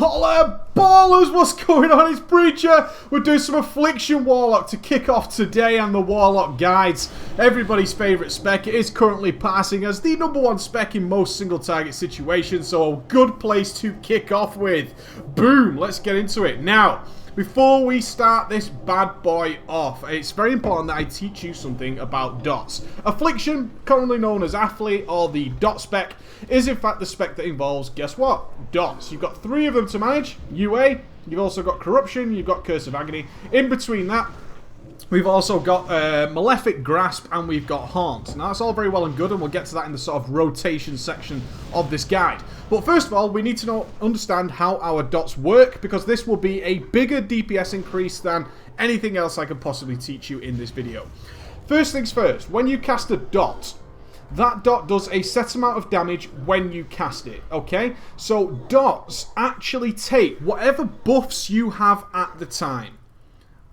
Holla ballers, what's going on? It's Preacher. We're doing some Affliction Warlock to kick off today and the Warlock guides. Everybody's favourite spec. It is currently passing as the #1 spec in most single target situations, so a good place to kick off with. Boom, let's get into it. Now, before we start this bad boy off, it's very important that I teach you something about dots. Affliction, currently known as Affli or the dot spec, is in fact the spec that involves, guess what? Dots. You've got 3 of them to manage. UA, you've also got Corruption, you've got Curse of Agony. In between that, we've also got Malefic Grasp and we've got Haunt. Now that's all very well and good, and we'll get to that in the sort of rotation section of this guide. But first of all, we need to understand how our dots work, because this will be a bigger DPS increase than anything else I can possibly teach you in this video. First things first, when you cast a dot, that dot does a set amount of damage when you cast it, okay? So dots actually take whatever buffs you have at the time,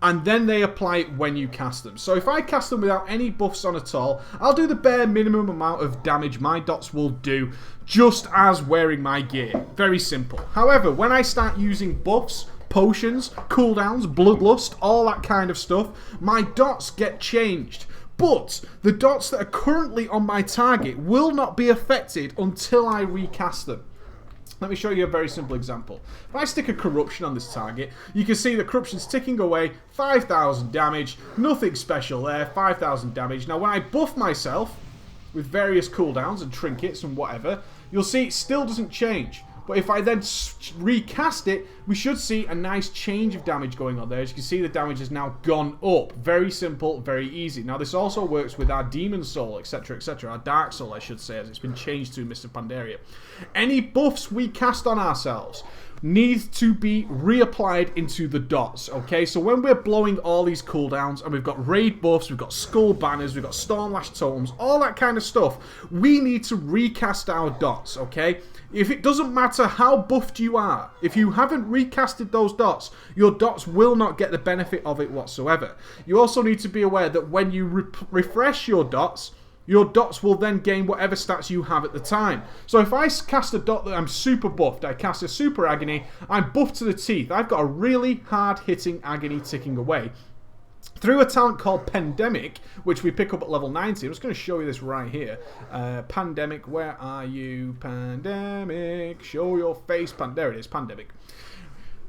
and then they apply it when you cast them. So if I cast them without any buffs on at all, I'll do the bare minimum amount of damage my dots will do, just as wearing my gear. Very simple. However, when I start using buffs, potions, cooldowns, bloodlust, all that kind of stuff, my dots get changed. But the dots that are currently on my target will not be affected until I recast them. Let me show you a very simple example. If I stick a Corruption on this target, you can see the Corruption's ticking away, 5,000 damage, nothing special there, 5,000 damage. Now when I buff myself with various cooldowns and trinkets and whatever, you'll see it still doesn't change. But if I then recast it, we should see a nice change of damage going on there. As you can see, the damage has now gone up. Very simple, very easy. Now, this also works with our Demon Soul, etc., etc. Our Dark Soul, I should say, as it's been changed to Mr. Pandaria. Any buffs we cast on ourselves need to be reapplied into the dots, okay? So when we're blowing all these cooldowns, and we've got raid buffs, we've got skull banners, we've got Stormlash totems, all that kind of stuff, we need to recast our dots, okay? If it doesn't matter how buffed you are, if you haven't recasted those dots, your dots will not get the benefit of it whatsoever. You also need to be aware that when you refresh your dots will then gain whatever stats you have at the time. So if I cast a dot that I'm super buffed, I cast a super Agony, I'm buffed to the teeth, I've got a really hard-hitting Agony ticking away. Through a talent called Pandemic, which we pick up at level 90. I'm just going to show you this right here. Pandemic, where are you? Pandemic, show your face. There it is, Pandemic.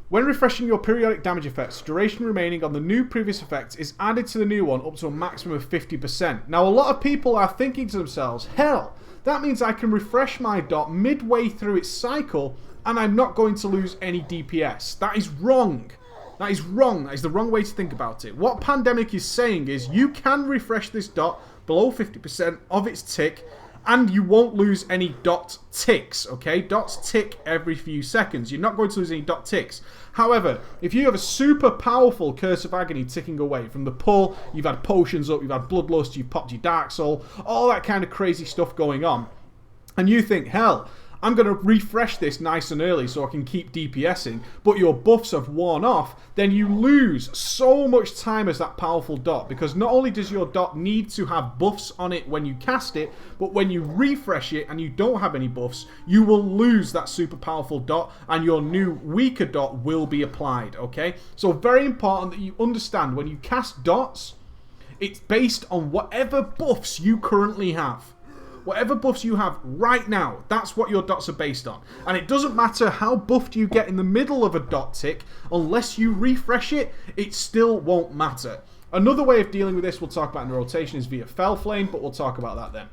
When refreshing your periodic damage effects, duration remaining on the new previous effect is added to the new one up to a maximum of 50%. Now, a lot of people are thinking to themselves, hell, that means I can refresh my dot midway through its cycle and I'm not going to lose any DPS. That is wrong. That is wrong. That is the wrong way to think about it. What Pandemic is saying is you can refresh this dot below 50% of its tick and you won't lose any dot ticks, okay? Dots tick every few seconds. You're not going to lose any dot ticks. However, if you have a super powerful Curse of Agony ticking away from the pull, you've had potions up, you've had bloodlust, you've popped your Dark Soul, all that kind of crazy stuff going on, and you think, hell, I'm going to refresh this nice and early so I can keep DPSing, but your buffs have worn off, then you lose so much time as that powerful dot, because not only does your dot need to have buffs on it when you cast it, but when you refresh it and you don't have any buffs, you will lose that super powerful dot and your new weaker dot will be applied, okay? So very important that you understand when you cast dots, it's based on whatever buffs you currently have. Whatever buffs you have right now, that's what your dots are based on. And it doesn't matter how buffed you get in the middle of a dot tick, unless you refresh it, it still won't matter. Another way of dealing with this we'll talk about in the rotation is via Fell Flame, but we'll talk about that then.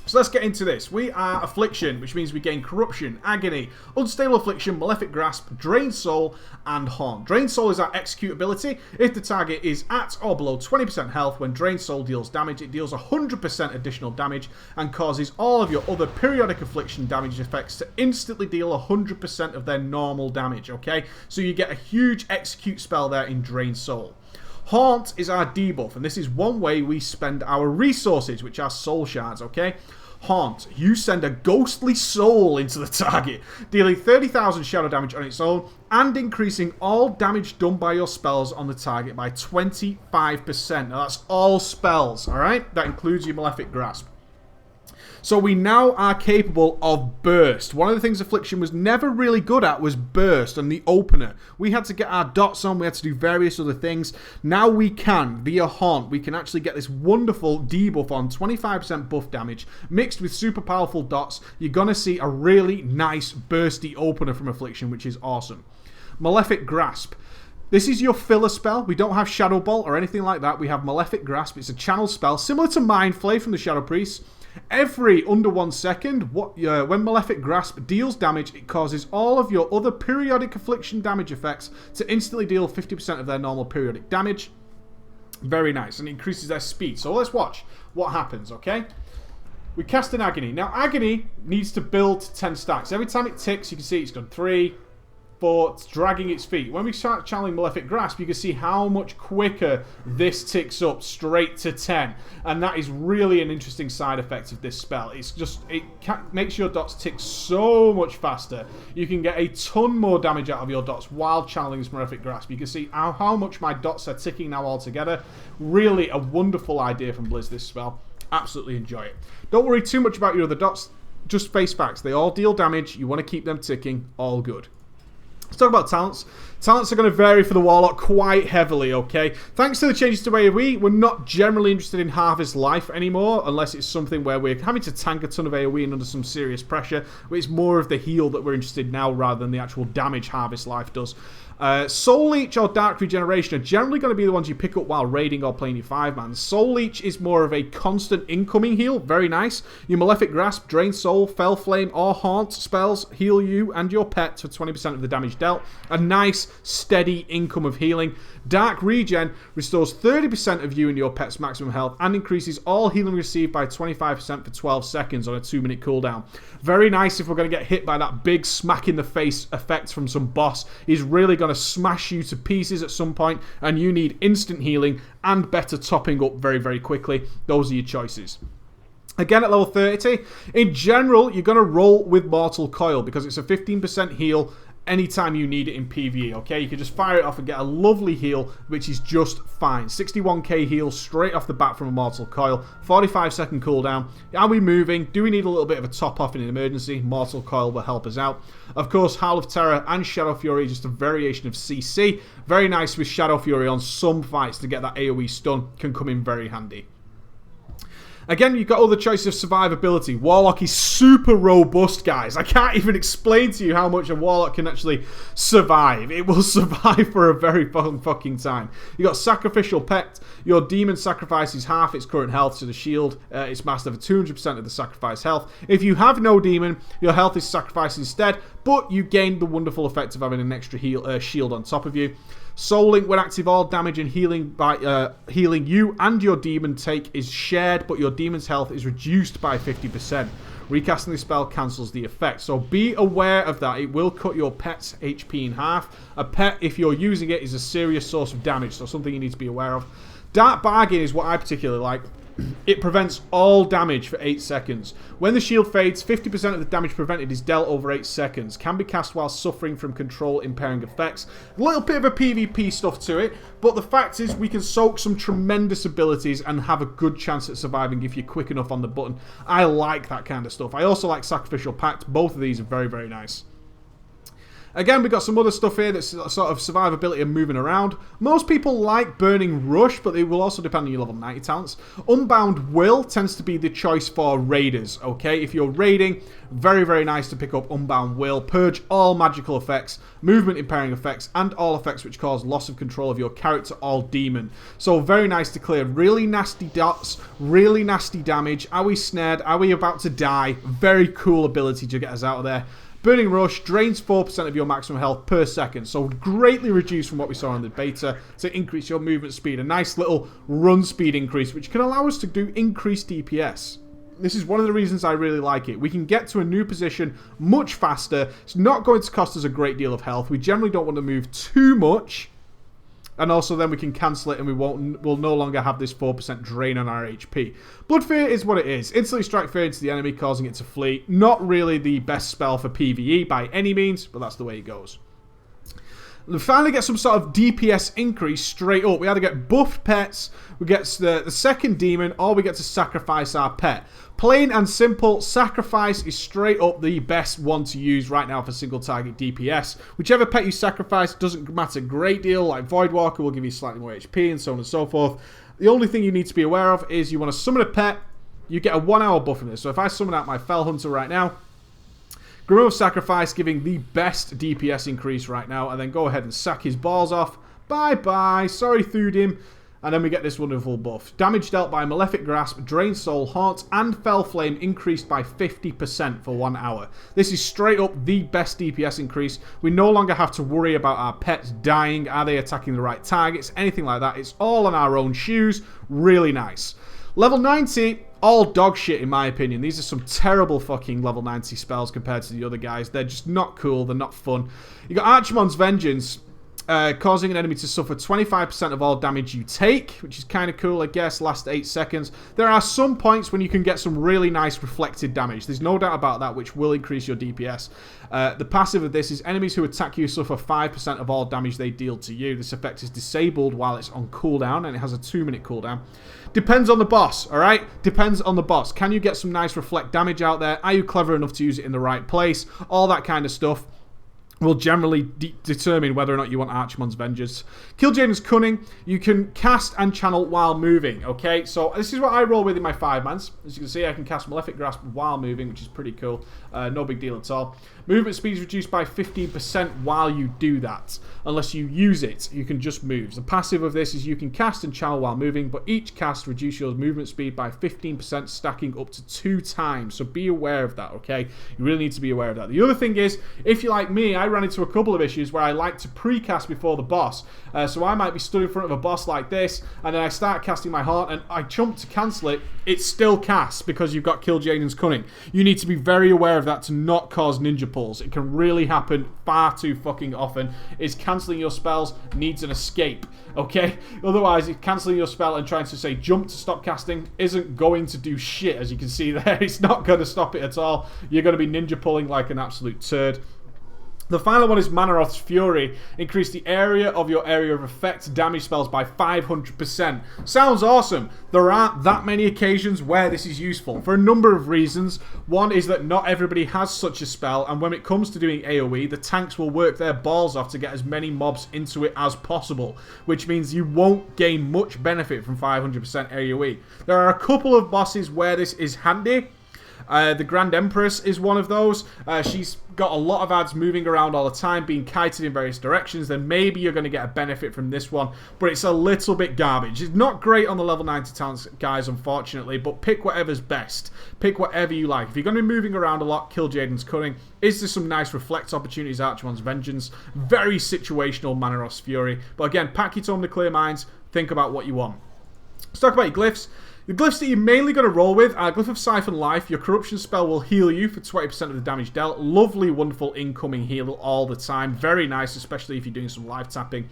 So let's get into this. We are Affliction, which means we gain Corruption, Agony, Unstable Affliction, Malefic Grasp, Drained Soul, and Haunt. Drained Soul is our execute ability. If the target is at or below 20% health, when Drained Soul deals damage, it deals 100% additional damage and causes all of your other periodic Affliction damage effects to instantly deal 100% of their normal damage, okay? So you get a huge execute spell there in Drained Soul. Haunt is our debuff, and this is one way we spend our resources, which are soul shards, okay? Haunt, you send a ghostly soul into the target, dealing 30,000 shadow damage on its own and increasing all damage done by your spells on the target by 25%. Now that's all spells, alright? That includes your Malefic Grasp. So we now are capable of burst. One of the things Affliction was never really good at was burst and the opener. We had to get our dots on, we had to do various other things. Now we can, via Haunt, we can actually get this wonderful debuff on 25% buff damage mixed with super powerful dots. You're going to see a really nice bursty opener from Affliction, which is awesome. Malefic Grasp. This is your filler spell. We don't have Shadow Bolt or anything like that. We have Malefic Grasp. It's a channel spell similar to Mind Flay from the Shadow Priest. Every under 1 second, when Malefic Grasp deals damage, it causes all of your other periodic Affliction damage effects to instantly deal 50% of their normal periodic damage. Very nice. And it increases their speed. So let's watch what happens, okay? We cast an Agony. Now, Agony needs to build 10 stacks. Every time it ticks, you can see it's gone 3, 4, it's dragging its feet. When we start channeling Malefic Grasp, you can see how much quicker this ticks up straight to 10. And that is really an interesting side effect of this spell. It's just, it makes your dots tick so much faster. You can get a ton more damage out of your dots while channeling this Malefic Grasp. You can see how much my dots are ticking now altogether. Really a wonderful idea from Blizz, this spell. Absolutely enjoy it. Don't worry too much about your other dots. Just face facts. They all deal damage. You want to keep them ticking. All good. Let's talk about talents. Talents are going to vary for the Warlock quite heavily, okay? Thanks to the changes to AoE, we're not generally interested in Harvest Life anymore, unless it's something where we're having to tank a ton of AoE and under some serious pressure. It's more of the heal that we're interested in now rather than the actual damage Harvest Life does. Soul Leech or Dark Regeneration are generally going to be the ones you pick up while raiding or playing your 5-man. Soul Leech is more of a constant incoming heal, very nice. Your Malefic Grasp, Drain Soul, Fell Flame or Haunt spells heal you and your pet for 20% of the damage dealt. A nice, steady income of healing. Dark Regen restores 30% of you and your pet's maximum health and increases all healing received by 25% for 12 seconds on a 2-minute cooldown. Very nice if we're going to get hit by that big smack in the face effect from some boss. He's really going to smash you to pieces at some point and you need instant healing and better topping up very, very quickly. Those are your choices. Again, at level 30, in general, you're going to roll with Mortal Coil because it's a 15% heal anytime you need it in PvE, okay? You can just fire it off and get a lovely heal, which is just fine. 61k heal straight off the bat from a Mortal Coil. 45-second cooldown. Are we moving? Do we need a little bit of a top-off in an emergency? Mortal Coil will help us out. Of course, Howl of Terror and Shadow Fury, just a variation of CC. Very nice with Shadow Fury on some fights to get that AoE stun. Can come in very handy. Again, you've got other choices of survivability. Warlock is super robust, guys. I can't even explain to you how much a Warlock can actually survive. It will survive for a very fucking time. You've got Sacrificial Pet. Your demon sacrifices half its current health to the shield. It's mastered for 200% of the sacrifice health. If you have no demon, your health is sacrificed instead, but you gain the wonderful effect of having an extra shield on top of you. Soul Link, when active, all damage and healing by healing you and your demon take is shared, but your demon's health is reduced by 50%. Recasting the spell cancels the effect, so be aware of that. It will cut your pet's HP in half. A pet, if you're using it, is a serious source of damage, so something you need to be aware of. Dark Bargain is what I particularly like. It prevents all damage for 8 seconds. When the shield fades, 50% of the damage prevented is dealt over 8 seconds. Can be cast while suffering from control impairing effects. A little bit of a PvP stuff to it, but the fact is we can soak some tremendous abilities and have a good chance at surviving if you're quick enough on the button. I like that kind of stuff. I also like Sacrificial Pact. Both of these are very, very nice. Again, we've got some other stuff here that's sort of survivability and moving around. Most people like Burning Rush, but it will also depend on your level 90 talents. Unbound Will tends to be the choice for raiders, okay? If you're raiding, very, very nice to pick up Unbound Will. Purge all magical effects, movement impairing effects, and all effects which cause loss of control of your character or demon. So very nice to clear really nasty dots, really nasty damage. Are we snared? Are we about to die? Very cool ability to get us out of there. Burning Rush drains 4% of your maximum health per second, so greatly reduced from what we saw in the beta to increase your movement speed. A nice little run speed increase, which can allow us to do increased DPS. This is one of the reasons I really like it. We can get to a new position much faster. It's not going to cost us a great deal of health. We generally don't want to move too much. And also then we can cancel it and we'll no longer have this 4% drain on our HP. Blood Fear is what it is. Instantly strike fear into the enemy, causing it to flee. Not really the best spell for PvE by any means, but that's the way it goes. We finally get some sort of DPS increase straight up. We either get buffed pets, we get the second demon, or we get to sacrifice our pet. Plain and simple, sacrifice is straight up the best one to use right now for single target DPS. Whichever pet you sacrifice doesn't matter a great deal, like Void Walker will give you slightly more HP and so on and so forth. The only thing you need to be aware of is you want to summon a pet, you get a 1 hour buff in this. So if I summon out my Fell Hunter right now, Grimoire of Sacrifice giving the best DPS increase right now, and then go ahead and sack his balls off. Bye-bye, sorry Thudim. And then we get this wonderful buff. Damage dealt by Malefic Grasp, Drain Soul, Haunt, and Fell Flame increased by 50% for 1 hour. This is straight up the best DPS increase. We no longer have to worry about our pets dying. Are they attacking the right targets? Anything like that. It's all on our own shoes. Really nice. Level 90, all dog shit in my opinion. These are some terrible fucking level 90 spells compared to the other guys. They're just not cool. They're not fun. You got Archimonde's Vengeance. Causing an enemy to suffer 25% of all damage you take, which is kind of cool, I guess, last 8 seconds. There are some points when you can get some really nice reflected damage. There's no doubt about that, which will increase your DPS. The passive of this is enemies who attack you suffer 5% of all damage they deal to you. This effect is disabled while it's on cooldown, and it has a 2-minute cooldown. Depends on the boss, alright? Depends on the boss. Can you get some nice reflect damage out there? Are you clever enough to use it in the right place? All that kind of stuff will generally determine whether or not you want Archimonde's Vengeance. Killjaden's Cunning, you can cast and channel while moving, okay? So this is what I roll with in my 5-mans. As you can see, I can cast Malefic Grasp while moving, which is pretty cool. No big deal at all. Movement speed is reduced by 15% while you do that. Unless you use it, you can just move. The passive of this is you can cast and channel while moving, but each cast reduces your movement speed by 15%, stacking up to 2 times. So be aware of that, okay? You really need to be aware of that. The other thing is, if you're like me, I ran into a couple of issues where I like to pre-cast before the boss. So I might be stood in front of a boss like this, and then I start casting my Haunt, and I jump to cancel it. It still casts because you've got Killjaden's Cunning. You need to be very aware of that to not cause ninja pulls. It can really happen far too fucking often. Is cancelling your spells needs an escape, okay? Otherwise, if cancelling your spell and trying to say jump to stop casting isn't going to do shit, as you can see there. It's not going to stop it at all. You're going to be ninja pulling like an absolute turd. The final one is Manaroth's Fury. Increase the area of your area of effect damage spells by 500%. Sounds awesome. There aren't that many occasions where this is useful for a number of reasons. One is that not everybody has such a spell, and when it comes to doing AoE, the tanks will work their balls off to get as many mobs into it as possible, which means you won't gain much benefit from 500% AoE. There are a couple of bosses where this is handy. The Grand Empress is one of those. She's got a lot of ads moving around all the time, being kited in various directions. Then maybe you're going to get a benefit from this one, but it's a little bit garbage. It's not great on the level 90 talents, guys, unfortunately, but pick whatever's best. Pick whatever you like. If you're going to be moving around a lot, Killjaden's Cunning. Is there some nice reflect opportunities? Archimonde's Vengeance. Very situational, Manaroth's Fury. But again, pack your tome to clear minds. Think about what you want. Let's talk about your glyphs. The glyphs that you're mainly going to roll with are Glyph of Siphon Life. Your corruption spell will heal you for 20% of the damage dealt. Lovely, wonderful incoming heal all the time. Very nice, especially if you're doing some live tapping.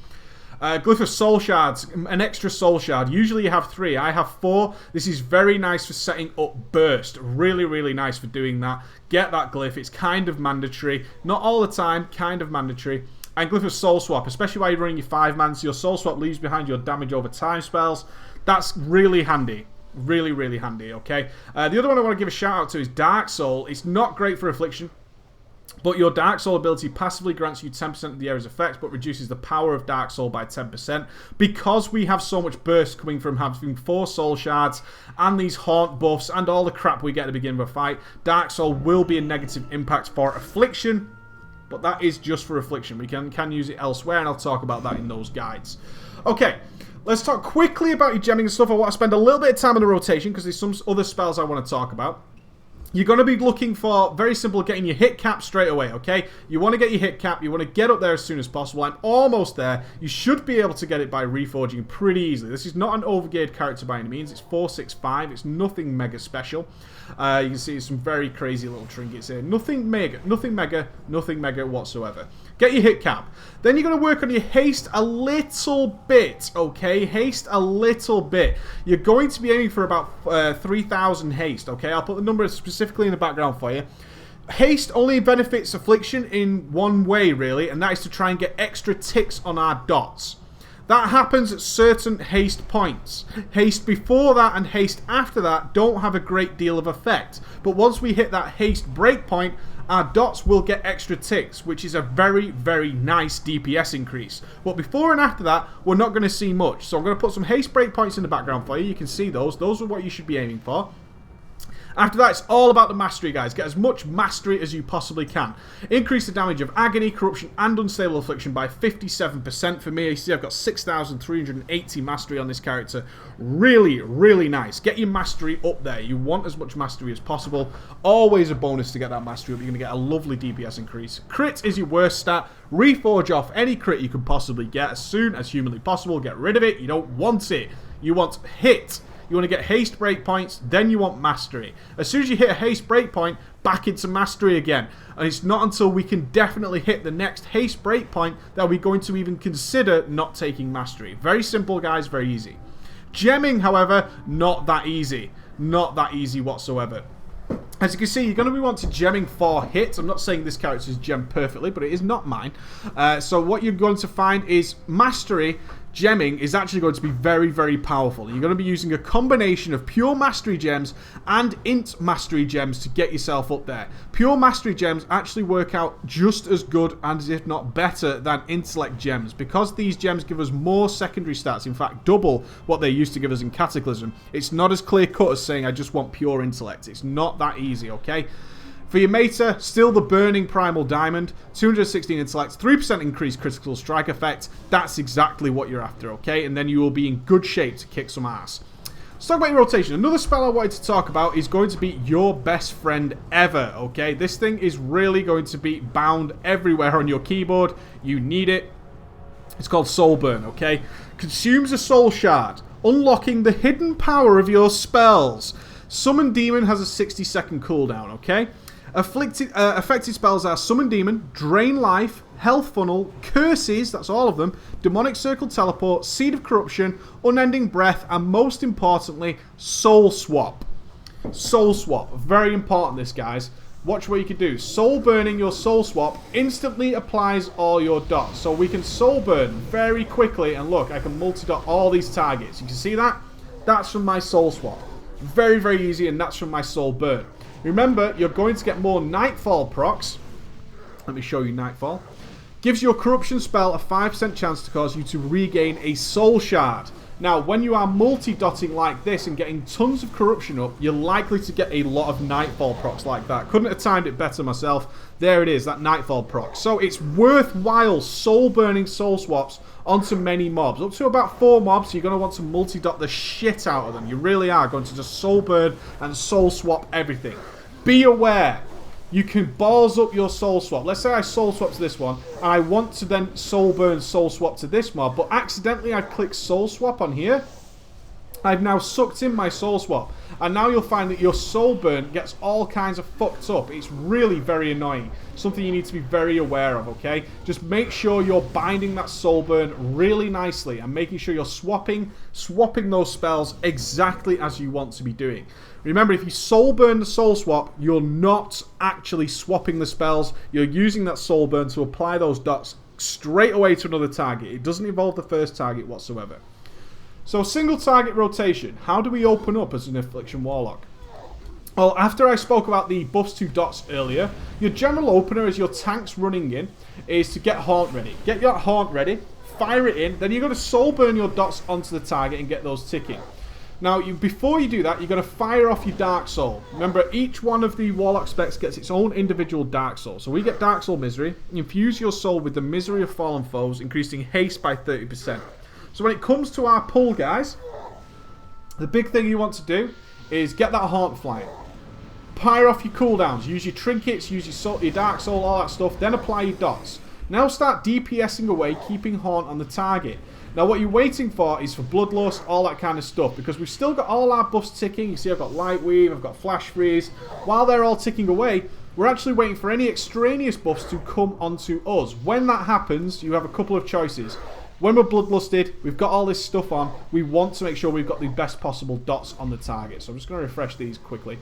Glyph of Soul Shards, an extra Soul Shard. Usually you have 3. I have 4. This is very nice for setting up Burst. Really, really nice for doing that. Get that glyph. It's kind of mandatory. Not all the time, kind of mandatory. And Glyph of Soul Swap, especially while you're running your 5-man, so your Soul Swap leaves behind your damage over time spells. That's really handy. Really, really handy, okay? The other one I want to give a shout out to is Dark Soul. It's not great for Affliction, but your Dark Soul ability passively grants you 10% of the area's effects, but reduces the power of Dark Soul by 10%. Because we have so much burst coming from having 4 Soul Shards, and these Haunt buffs, and all the crap we get at the beginning of a fight, Dark Soul will be a negative impact for Affliction, but that is just for Affliction. We can use it elsewhere, and I'll talk about that in those guides. Okay. Let's talk quickly about your gemming and stuff. I want to spend a little bit of time on the rotation because there's some other spells I want to talk about. You're going to be looking for, very simple, getting your hit cap straight away, okay? You want to get your hit cap. You want to get up there as soon as possible. I'm almost there. You should be able to get it by reforging pretty easily. This is not an overgeared character by any means. It's 465. It's nothing mega special. You can see some very crazy little trinkets here. Nothing mega whatsoever. Get your hit cap. Then you're going to work on your haste a little bit, okay? Haste a little bit. You're going to be aiming for about 3,000 haste, okay? I'll put the number specifically in the background for you. Haste only benefits Affliction in one way, really, and that is to try and get extra ticks on our dots. That happens at certain haste points. Haste before that and haste after that don't have a great deal of effect. But once we hit that haste breakpoint, our dots will get extra ticks, which is a very, very nice DPS increase. But before and after that, we're not going to see much. So I'm going to put some haste breakpoints in the background for you. You can see those. Those are what you should be aiming for. After that, it's all about the mastery, guys. Get as much mastery as you possibly can. Increase the damage of Agony, Corruption, and Unstable Affliction by 57% for me. You see, I've got 6,380 mastery on this character. Really, really nice. Get your mastery up there. You want as much mastery as possible. Always a bonus to get that mastery up. You're going to get a lovely DPS increase. Crit is your worst stat. Reforge off any crit you can possibly get as soon as humanly possible. Get rid of it. You don't want it. You want hit. You want to get haste breakpoints, then you want mastery. As soon as you hit a haste breakpoint, back into mastery again. And it's not until we can definitely hit the next haste breakpoint that we're going to even consider not taking mastery. Very simple, guys, very easy. Gemming, however, not that easy. Not that easy whatsoever. As you can see, you're going to be wanting gemming for hits. I'm not saying this character is gemmed perfectly, but it is not mine. So what you're going to find is mastery. Gemming is actually going to be very, very powerful. You're going to be using a combination of pure mastery gems and int mastery gems to get yourself up there. Pure mastery gems actually work out just as good and if not better than intellect gems because these gems give us more secondary stats, in fact double what they used to give us in Cataclysm. It's not as clear cut as saying I just want pure intellect. It's not that easy, okay? For your Mater, still the Burning Primal Diamond, 216 intellect, 3% increased critical strike effect. That's exactly what you're after, okay? And then you will be in good shape to kick some ass. Let's talk about your rotation. Another spell I wanted to talk about is going to be your best friend ever, okay? This thing is really going to be bound everywhere on your keyboard. You need it. It's called Soul Burn, okay? Consumes a soul shard, unlocking the hidden power of your spells. Summon Demon has a 60-second cooldown, okay? Affected spells are Summon Demon, Drain Life, Health Funnel, Curses, that's all of them, Demonic Circle Teleport, Seed of Corruption, Unending Breath, and most importantly, Soul Swap. Soul Swap. Very important, this, guys. Watch what you can do. Soul Burning your Soul Swap instantly applies all your dots. So we can Soul Burn very quickly, and look, I can multi-dot all these targets. You can see that? That's from my Soul Swap. Very, very easy, and that's from my Soul Burn. Remember, you're going to get more Nightfall procs. Let me show you Nightfall. Gives your Corruption spell a 5% chance to cause you to regain a Soul Shard. Now, when you are multi-dotting like this and getting tons of Corruption up, you're likely to get a lot of Nightfall procs like that. Couldn't have timed it better myself. There it is, that Nightfall proc. So it's worthwhile soul-burning soul swaps onto many mobs. Up to about 4 mobs, you're going to want to multi-dot the shit out of them. You really are going to just soul burn and soul swap everything. Be aware, you can balls up your soul swap. Let's say I soul swap to this one, and I want to then soul burn soul swap to this mob, but accidentally I click soul swap on here. I've now sucked in my soul swap, and now you'll find that your soul burn gets all kinds of fucked up. It's really very annoying. Something you need to be very aware of, okay? Just make sure you're binding that soul burn really nicely and making sure you're swapping those spells exactly as you want to be doing. Remember, if you soul burn the soul swap, you're not actually swapping the spells. You're using that soul burn to apply those dots straight away to another target. It doesn't involve the first target whatsoever. So, single target rotation. How do we open up as an Affliction Warlock? Well, after I spoke about the buffs to dots earlier, your general opener as your tank's running in is to get Haunt ready. Get your Haunt ready, fire it in, then you're going to soul burn your dots onto the target and get those ticking. Now, before you do that, you're going to fire off your Dark Soul. Remember, each one of the Warlock specs gets its own individual Dark Soul. So we get Dark Soul Misery, infuse your soul with the Misery of Fallen Foes, increasing haste by 30%. So when it comes to our pull, guys, the big thing you want to do is get that Haunt flying. Fire off your cooldowns, use your trinkets, use your Dark Soul, all that stuff, then apply your dots. Now start DPSing away, keeping Haunt on the target. Now what you're waiting for is for Bloodlust, all that kind of stuff, because we've still got all our buffs ticking. You see I've got Light Weave, I've got Flash Freeze. While they're all ticking away, we're actually waiting for any extraneous buffs to come onto us. When that happens, you have a couple of choices. When we're Bloodlusted, we've got all this stuff on, we want to make sure we've got the best possible dots on the target. So I'm just going to refresh these quickly.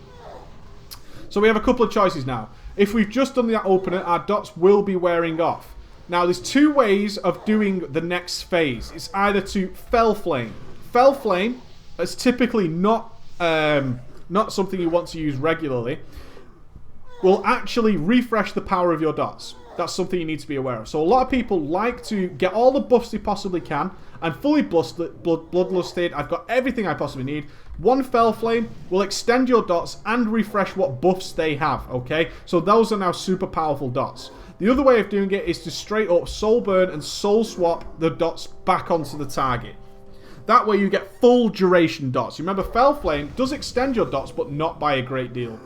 So we have a couple of choices now. If we've just done that opener, our dots will be wearing off. Now, there's two ways of doing the next phase. It's either to Fell Flame. Fell Flame is typically not something you want to use regularly. Will actually refresh the power of your dots. That's something you need to be aware of. So a lot of people like to get all the buffs they possibly can. I'm fully bloodlusted. I've got everything I possibly need. One Fell Flame will extend your dots and refresh what buffs they have, okay? So those are now super powerful dots. The other way of doing it is to straight up soul burn and soul swap the dots back onto the target. That way you get full duration dots. Remember, Fell Flame does extend your dots, but not by a great deal.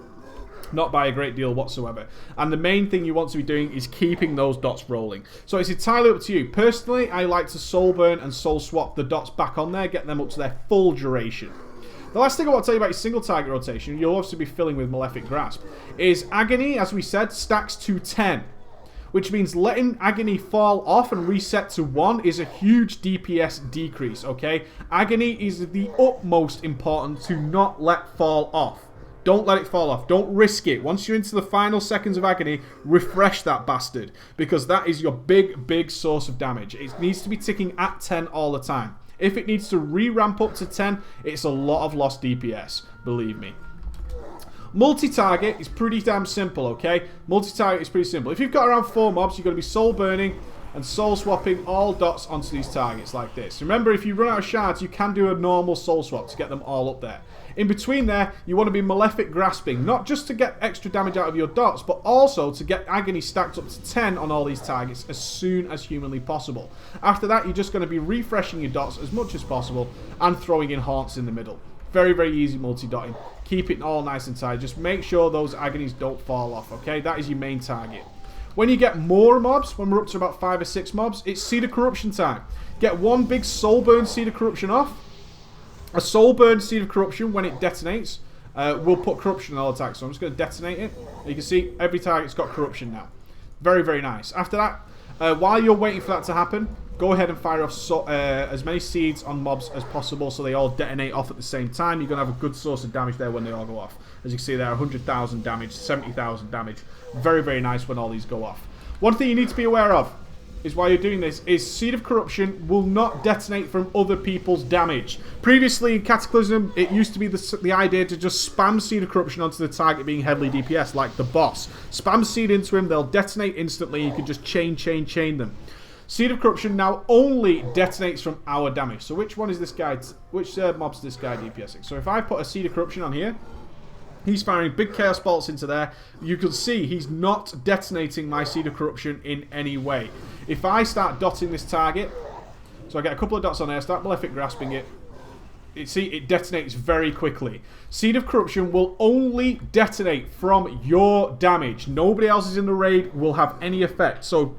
Not by a great deal whatsoever. And the main thing you want to be doing is keeping those dots rolling. So it's entirely up to you. Personally, I like to soul burn and soul swap the dots back on there, get them up to their full duration. The last thing I want to tell you about your single target rotation, you'll obviously be filling with Malefic Grasp, is Agony, as we said, stacks to 10. Which means letting Agony fall off and reset to 1 is a huge DPS decrease, okay? Agony is the utmost important to not let fall off. Don't let it fall off. Don't risk it. Once you're into the final seconds of Agony, refresh that bastard. Because that is your big source of damage. It needs to be ticking at 10 all the time. If it needs to re-ramp up to 10, it's a lot of lost DPS. Believe me. Multi-target is pretty damn simple, okay? Multi-target is pretty simple. If you've got around 4 mobs, you're going to be soul burning and soul swapping all dots onto these targets like this. Remember, if you run out of shards, you can do a normal soul swap to get them all up there. In between there, you want to be Malefic Grasping, not just to get extra damage out of your dots, but also to get Agony stacked up to 10 on all these targets as soon as humanly possible. After that, you're just going to be refreshing your dots as much as possible and throwing in haunts in the middle. Very, very easy multi-dotting. Keep it all nice and tight. Just make sure those Agonies don't fall off, okay? That is your main target. When you get more mobs, when we're up to about 5 or 6 mobs, it's Seed of Corruption time. Get one big Soul Burn Seed of Corruption off. A Soul Burn Seed of Corruption, when it detonates, will put Corruption in all attacks. So I'm just going to detonate it. You can see every target's got Corruption now. Very, very nice. After that, while you're waiting for that to happen, go ahead and fire off as many seeds on mobs as possible so they all detonate off at the same time. You're going to have a good source of damage there when they all go off. As you can see there, 100,000 damage, 70,000 damage. Very, very nice when all these go off. One thing you need to be aware of is while you're doing this is Seed of Corruption will not detonate from other people's damage. Previously in Cataclysm, it used to be the idea to just spam Seed of Corruption onto the target being heavily DPS, like the boss. Spam Seed into him, they'll detonate instantly, you can just chain them. Seed of Corruption now only detonates from our damage. So which one is this guy? Which mob's this guy DPSing? So if I put a Seed of Corruption on here, he's firing big Chaos Bolts into there. You can see he's not detonating my Seed of Corruption in any way. If I start dotting this target, so I get a couple of dots on there, start Malefic Grasping it, see, it detonates very quickly. Seed of Corruption will only detonate from your damage. Nobody else is in the raid will have any effect. So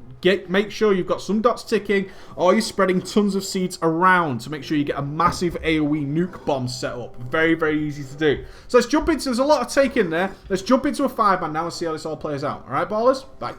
make sure you've got some dots ticking, or you're spreading tons of seeds around to make sure you get a massive AoE nuke bomb set up. Very, very easy to do. So let's jump into, there's a lot of take in there. Let's jump into a 5-man now and see how this all plays out. Alright, ballers? Bye.